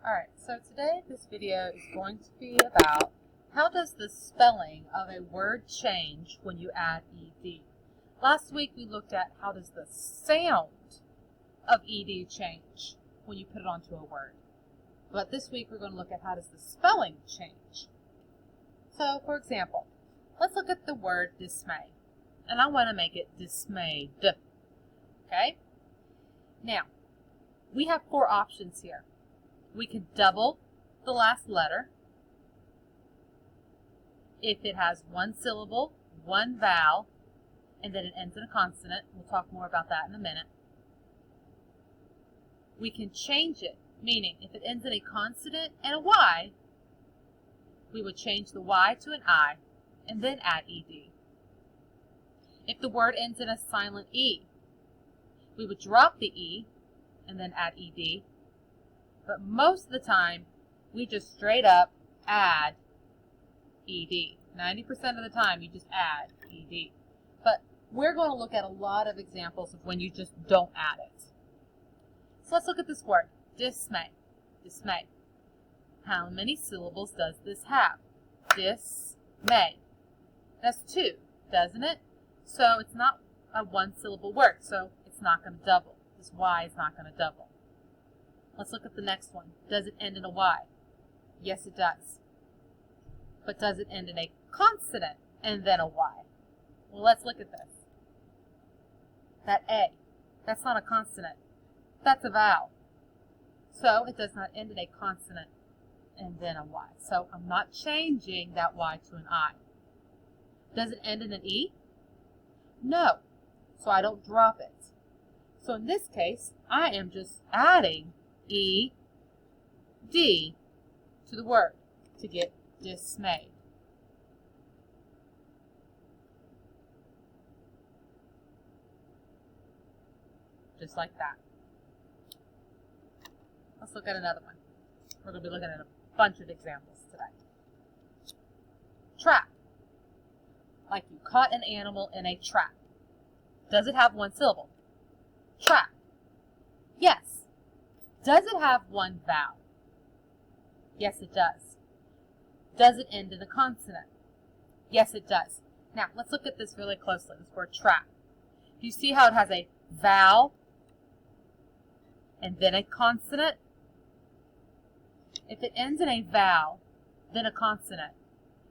Alright, so today this video is going to be about how does the spelling of a word change when you add ed. Last week we looked at how does the sound of ed change when you put it onto a word. But this week we're going to look at how does the spelling change. So for example, let's look at the word dismay. And I want to make it dismayed. Okay? Now, we have four options here. We could double the last letter if it has one syllable, one vowel, and then it ends in a consonant. We'll talk more about that in a minute. We can change it, meaning if it ends in a consonant and a Y, we would change the Y to an I and then add ed. If the word ends in a silent E, we would drop the E and then add ed. But most of the time, we just straight up add ed. 90% of the time, you just add ed. But we're going to look at a lot of examples of when you just don't add it. So let's look at this word, dismay. Dismay. How many syllables does this have? Dismay. That's two, doesn't it? So it's not a one-syllable word, so it's not going to double. This Y is not going to double. Let's look at the next one. Does it end in a Y? Yes, it does. But does it end in a consonant and then a Y? Well, let's look at this. That A, that's not a consonant. That's a vowel. So it does not end in a consonant and then a Y. So I'm not changing that Y to an I. Does it end in an E? No. So I don't drop it. So in this case, I am just adding ed to the word to get dismayed. Just like that. Let's look at another one. We're going to be looking at a bunch of examples today. Trap. Like you caught an animal in a trap. Does it have one syllable? Trap. Yes. Does it have one vowel? Yes, it does. Does it end in a consonant? Yes, it does. Now, let's look at this really closely, this word trap. Do you see how it has a vowel and then a consonant? If it ends in a vowel, then a consonant,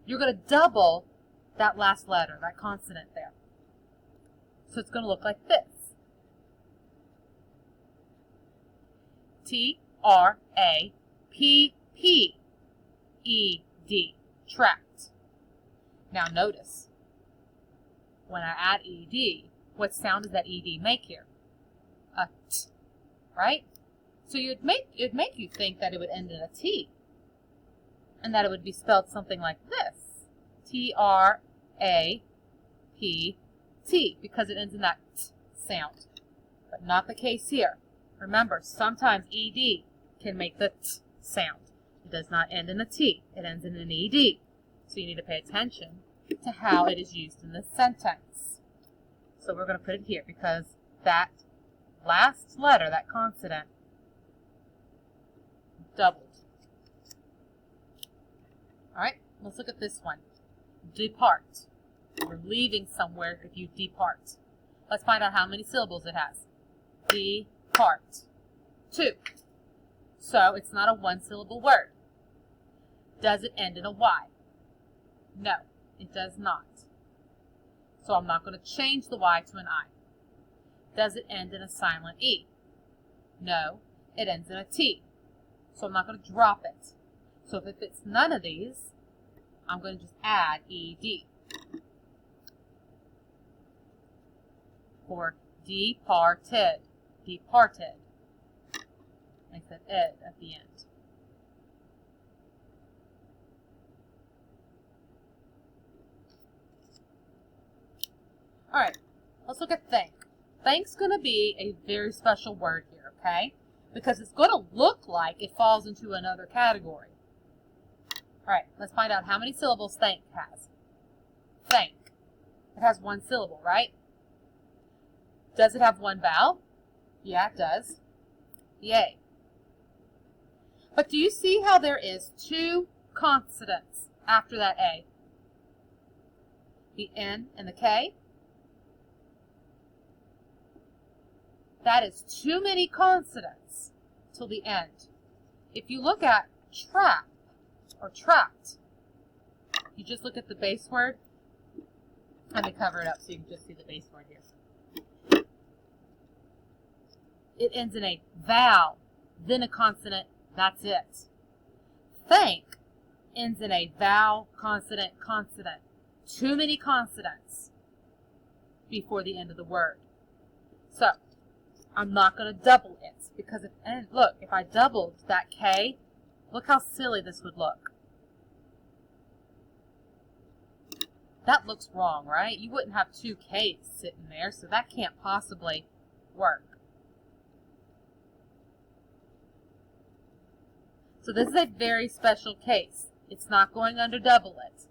you're going to double that last letter, that consonant there. So it's going to look like this. T-R-A-P-P-E-D, trapped. Now notice, when I add ed, what sound does that ed make here? A t, right? So it'd make you think that it would end in a T, and that it would be spelled something like this. T-R-A-P-T, because it ends in that t sound. But not the case here. Remember, sometimes ed can make the t sound. It does not end in a T. It ends in an ed. So you need to pay attention to how it is used in this sentence. So we're going to put it here because that last letter, that consonant, doubled. Alright, let's look at this one. Depart. We're leaving somewhere if you depart. Let's find out how many syllables it has. Depart. 2. So it's not a one-syllable word. Does it end in a Y? No, it does not. So I'm not going to change the Y to an I. Does it end in a silent E? No, it ends in a T. So I'm not going to drop it. So if it's none of these, I'm going to just add ed. For departed. Departed. Makes that ed at the end. Alright, let's look at thank. Thank's going to be a very special word here, okay? Because it's going to look like it falls into another category. Alright, let's find out how many syllables thank has. Thank. It has one syllable, right? Does it have one vowel? Yeah, it does. Yay. But do you see how there is two consonants after that A? The N and the K. That is too many consonants till the end. If you look at trap or trapped, you just look at the base word. Let me cover it up so you can just see the base word here. It ends in a vowel, then a consonant, that's it. Thank ends in a vowel, consonant, consonant. Too many consonants before the end of the word. So, I'm not going to double it because if I doubled that K, look how silly this would look. That looks wrong, right? You wouldn't have two K's sitting there, so that can't possibly work. So this is a very special case. It's not going under double it.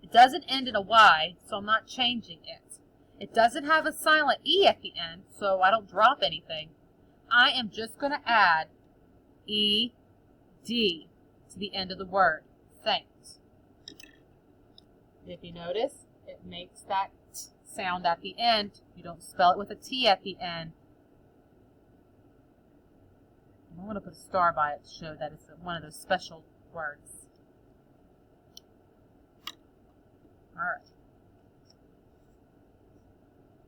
It doesn't end in a Y, so I'm not changing it. It doesn't have a silent E at the end, so I don't drop anything. I am just going to add ED to the end of the word. Thanks. If you notice, it makes that sound at the end. You don't spell it with a T at the end. I'm going to put a star by it to show that it's one of those special words. All right.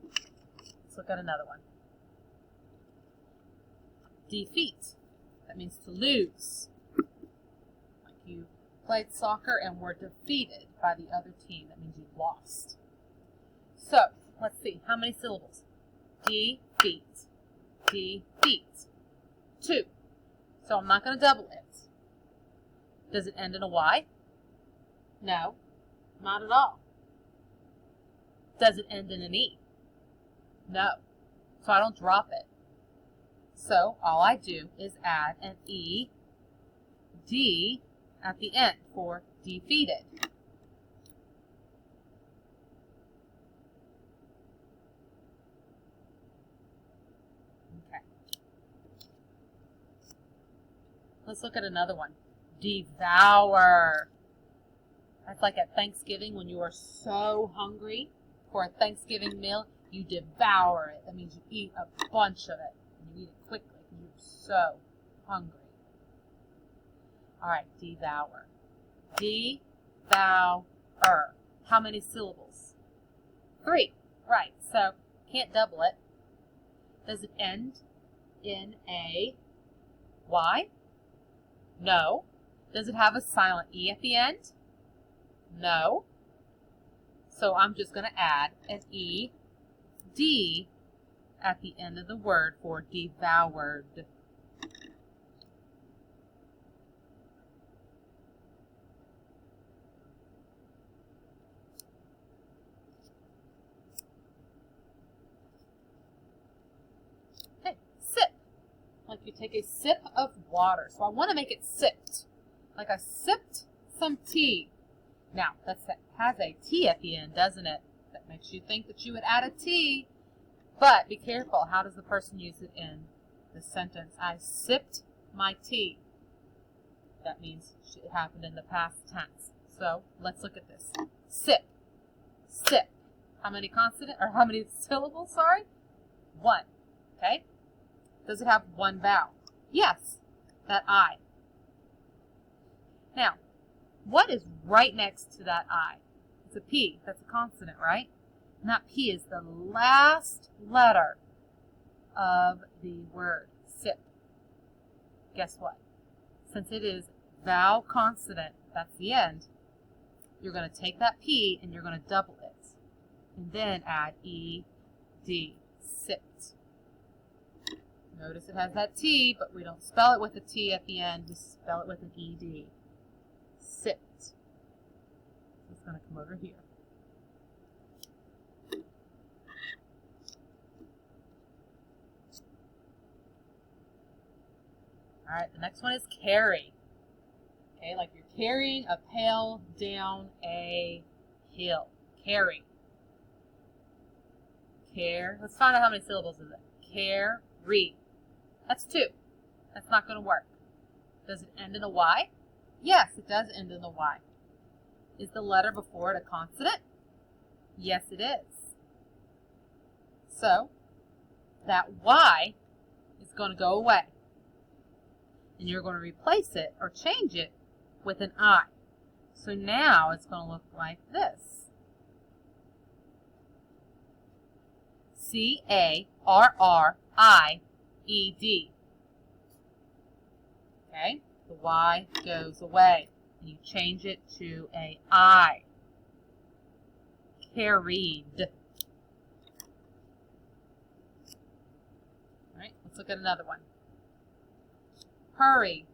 Let's look at another one. Defeat. That means to lose. Like you played soccer and were defeated by the other team. That means you lost. So, let's see. How many syllables? Defeat. Defeat. 2. So I'm not going to double it. Does it end in a Y? No, not at all. Does it end in an E? No. So I don't drop it. So all I do is add an ED at the end for defeated. Okay. Let's look at another one. Devour. That's like at Thanksgiving when you are so hungry for a Thanksgiving meal, you devour it. That means you eat a bunch of it. And you eat it quickly because you're so hungry. All right, devour. Devour. How many syllables? 3. Right, so can't double it. Does it end in a Y? No. Does it have a silent E at the end? No. So I'm just going to add an ED at the end of the word for devoured. Okay, sip. Like you take a sip of water. So I want to make it sipped. Like I sipped some tea. Now, that has a T at the end, doesn't it? That makes you think that you would add a T. But be careful. How does the person use it in the sentence? I sipped my tea. That means it happened in the past tense. So let's look at this. Sip. Sip. How many syllables, sorry? 1. Okay? Does it have one vowel? Yes. That I. Now, what is right next to that I? It's a P. That's a consonant, right? And that P is the last letter of the word sip. Guess what? Since it is vowel consonant, that's the end, you're going to take that P and you're going to double it. And then add ED. Sipped. Notice it has that T, but we don't spell it with a T at the end. We spell it with an ED. Sipped. So it's going to come over here. All right, the next one is carry. Okay, like you're carrying a pail down a hill. Carry. Care. Let's find out how many syllables is it. Carry. That's 2. That's not going to work. Does it end in a Y? Yes, it does end in a Y. Is the letter before it a consonant? Yes, it is. So, that Y is going to go away. And you're going to replace it or change it with an I. So now it's going to look like this. C-A-R-R-I-E-D. Okay, the Y goes away. And you change it to a I. Carried. All right, let's look at another one. Hurry.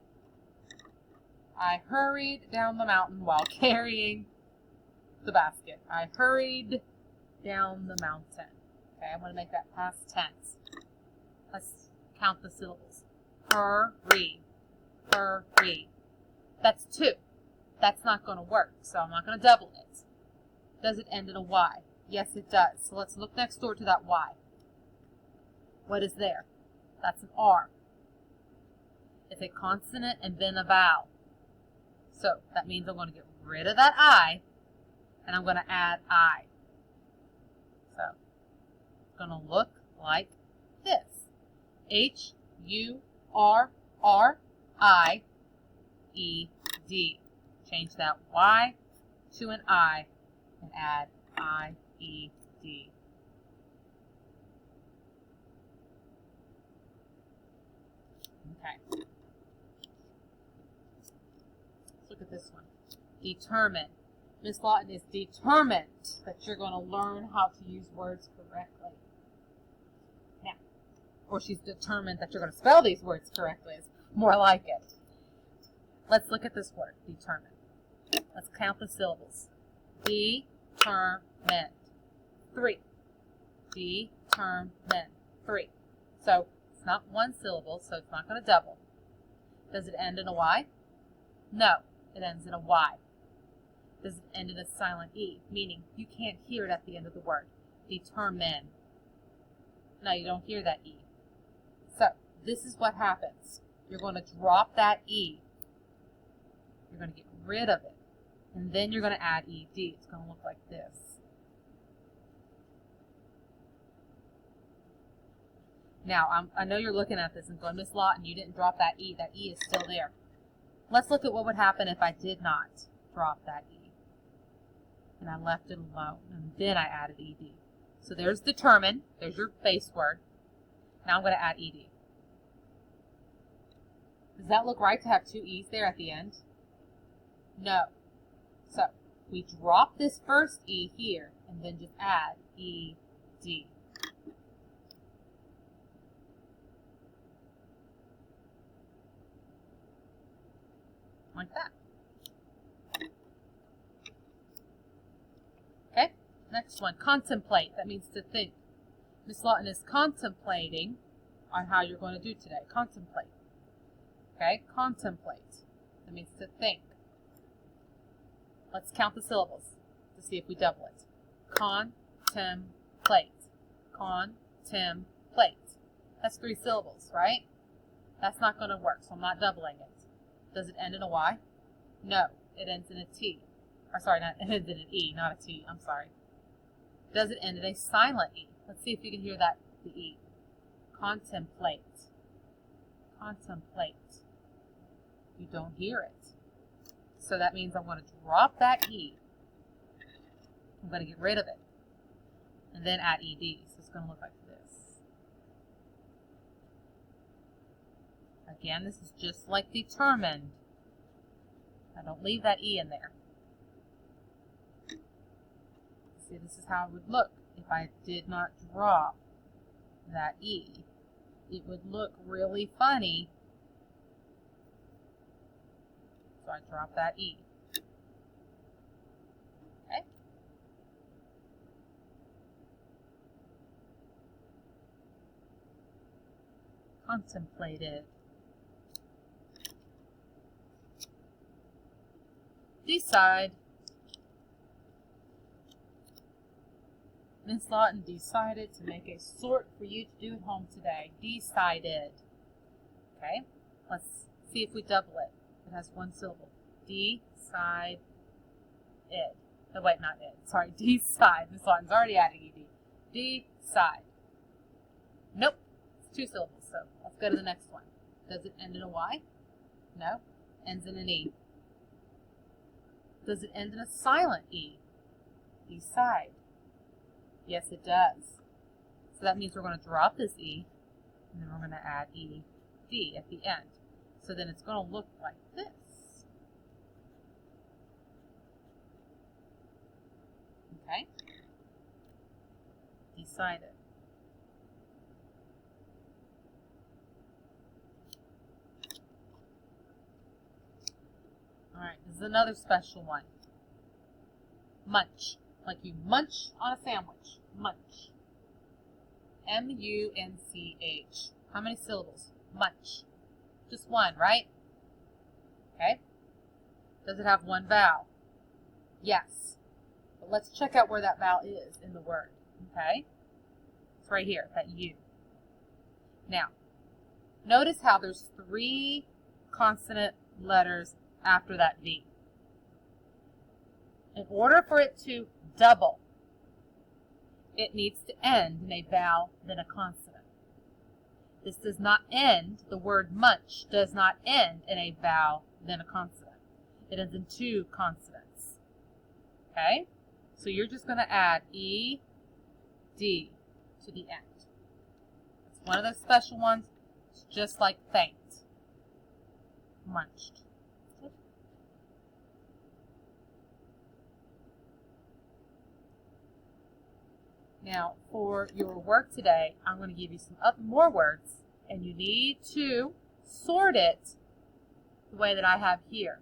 I hurried down the mountain while carrying the basket. I hurried down the mountain. Okay, I'm going to make that past tense. Let's count the syllables. Hurry. Hurry. That's 2. That's not going to work, so I'm not going to double it. Does it end in a Y? Yes, it does. So let's look next door to that Y. What is there? That's an R. It's a consonant and then a vowel. So that means I'm going to get rid of that I, and I'm going to add I. So it's going to look like this. H-U-R-R-I-E-D. Change that Y to an I and add I-E-D. Okay. Let's look at this one. Determine. Miss Lawton is determined that you're going to learn how to use words correctly. Now, or she's determined that you're going to spell these words correctly. It's more like it. Let's look at this word, determine. Let's count the syllables. Determined. 3. Determined. 3. So it's not one syllable, so it's not going to double. Does it end in a Y? No, it ends in a Y. Does it end in a silent E, meaning you can't hear it at the end of the word? Determine. No, you don't hear that E. So this is what happens. You're going to drop that E. You're going to get rid of it. And then you're going to add ED. It's going to look like this. Now, I know you're looking at this and going, Miss Lawton, you didn't drop that E. That E is still there. Let's look at what would happen if I did not drop that E. And I left it alone. And then I added ED. So there's determine. There's your base word. Now I'm going to add ED. Does that look right to have 2 E's there at the end? No. So we drop this first E here and then just add ED. Like that. Okay, next one, contemplate. That means to think. Miss Lawton is contemplating on how you're going to do today. Contemplate. Okay, contemplate. That means to think. Let's count the syllables to see if we double it. Contemplate. Contemplate. That's 3 syllables, right? That's not going to work, so I'm not doubling it. Does it end in a Y? No, it ends in a T. Or sorry, it ends in an E, not a T. I'm sorry. Does it end in a silent E? Let's see if you can hear that, the E. Contemplate. Contemplate. You don't hear it. So that means I'm going to drop that E. I'm going to get rid of it. And then add ED. So it's going to look like this. Again, this is just like determined. I don't leave that E in there. See, this is how it would look if I did not drop that E. It would look really funny. So I drop that E. Okay? Contemplated. Decide. Miss Lawton decided to make a sort for you to do at home today. Decided. Okay, let's See if we double it. It has one syllable. Decide id. No, wait, not id. Sorry, decide. This one's already adding ed. Decide. Nope. It's two syllables, so let's go to the next one. Does it end in a Y? No. Ends in an E. Does it end in a silent E? Decide. Yes, it does. So that means we're going to drop this E, and then we're going to add ED at the end. So then it's going to look like this. Okay? Decided. Alright, this is another special one. Munch. Like you munch on a sandwich. Munch. M-U-N-C-H. How many syllables? Munch. Just one, right? Okay. Does it have one vowel? Yes. But let's check out where that vowel is in the word. Okay? It's right here, that U. Now, notice how there's 3 consonant letters after that V. In order for it to double, it needs to end in a vowel, then a consonant. This does not end, the word munch does not end in a vowel, then a consonant. It ends in 2 consonants. Okay? So you're just going to add E, D to the end. It's one of those special ones. It's just like faint. Munched. Now, for your work today, I'm going to give you some more words, and you need to sort it the way that I have here.